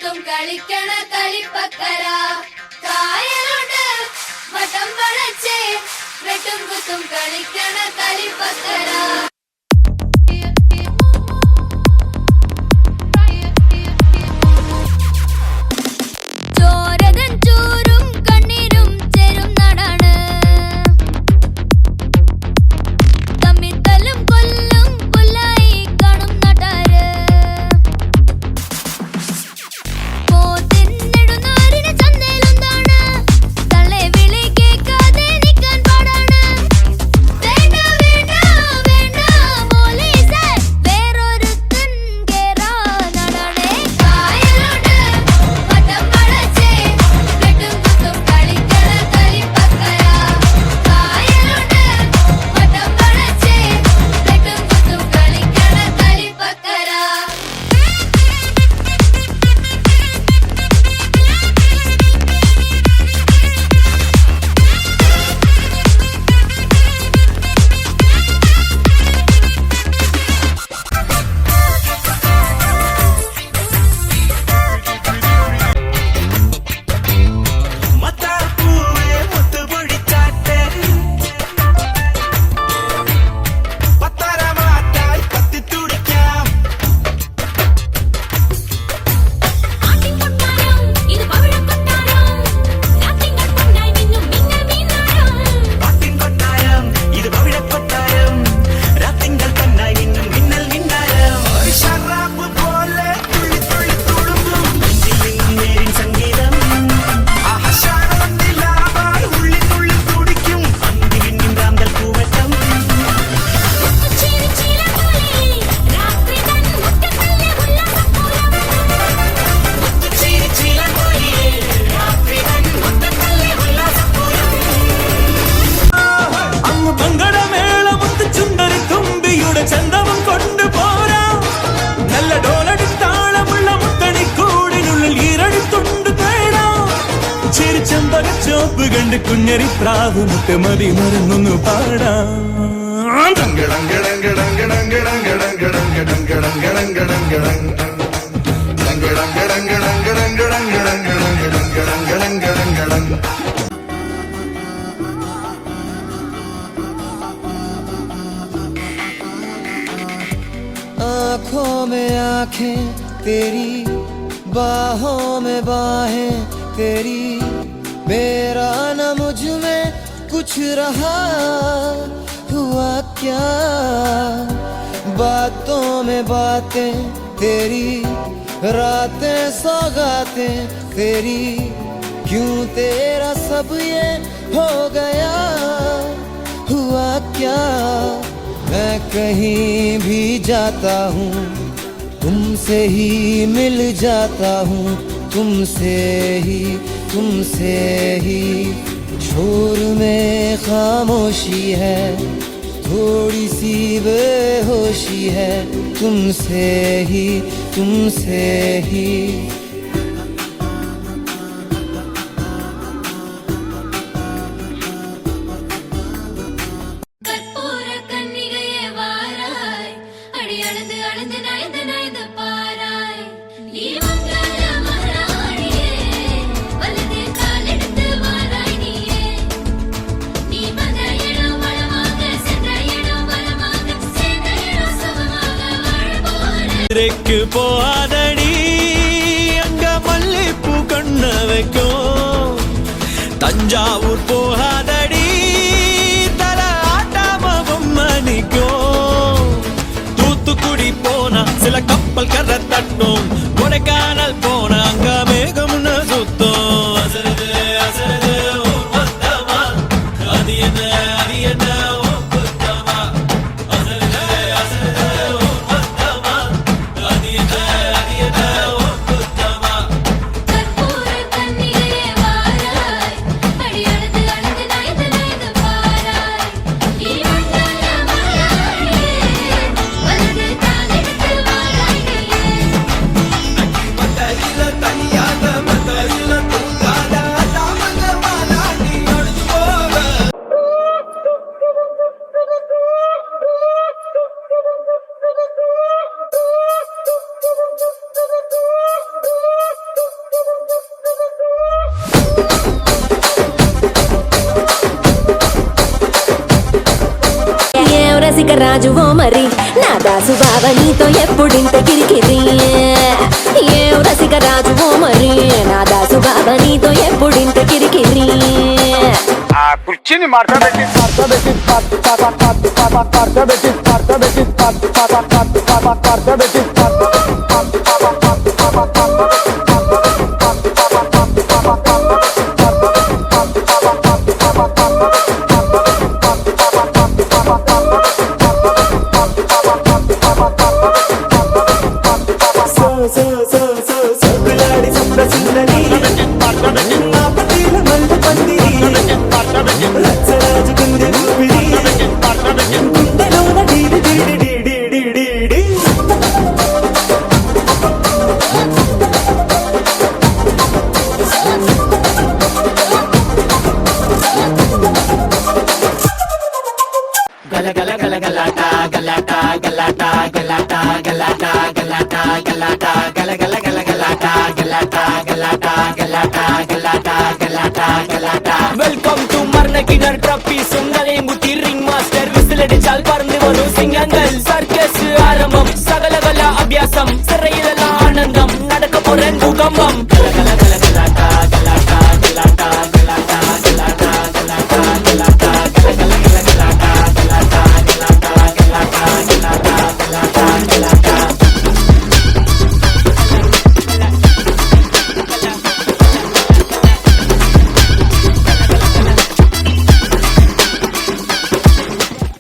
കുത്തും കളിക്കണ കളിപ്പക്കര കായലുണ്ട് വട്ടം വളച്ചേ വെട്ടും കുത്തും കളിക്കണ കളിപ്പക്കര കണ്ട് കുഞ്ഞരി പ്രാവ് മുട്ടമതി മറന്നൊന്നു പാടാം आँखों में आँखें तेरी बाहों में बाहें तेरी मेरा न मुझ में कुछ रहा हुआ क्या बातों में बातें तेरी रातें सौगातें तेरी क्यों तेरा सब ये हो गया हुआ क्या मैं कहीं भी जाता हूँ तुमसे ही मिल जाता हूँ तुमसे ही शोर में खामोशी है थोड़ी सी बेहोशी है तुमसे ही போகாதடி அங்க மல்லிப்பூ கண்ண வைக்கும் தஞ்சாவூர் போகாதடி தல ஆட்டாம பொம்மணிக்கும் தூத்துக்குடி போனா சில கப்பல் கரை தட்டும் கொடைக்கானல் போனா அங்க மேகம்னு சுத்தம் அசருது அசருது ஓ பத்தமா அது என்ன la రసిక రాజువో మరి నా దాసు బావ నీతో ఎప్పుడింత కిరికిరి ఏం రసిక రాజువో మరి నా దాసు బావ నీతో ఎప్పుడింత కిరికిరి ఆ కుర్చీని మార్చబెట్టి வெல்கம் டு மர்னகிடர் ட்ராபி சுங்கலை முத்தி ரிங் மாஸ்டர் விசிலடிச்சால் பறந்து வரும் சிங்கங்கள் சர்க்கஸ் ஆரம்பம் சகலகல அபியாசம் சிறையிலெல்லாம் ஆனந்தம் நடக்க போற பூகம்பம்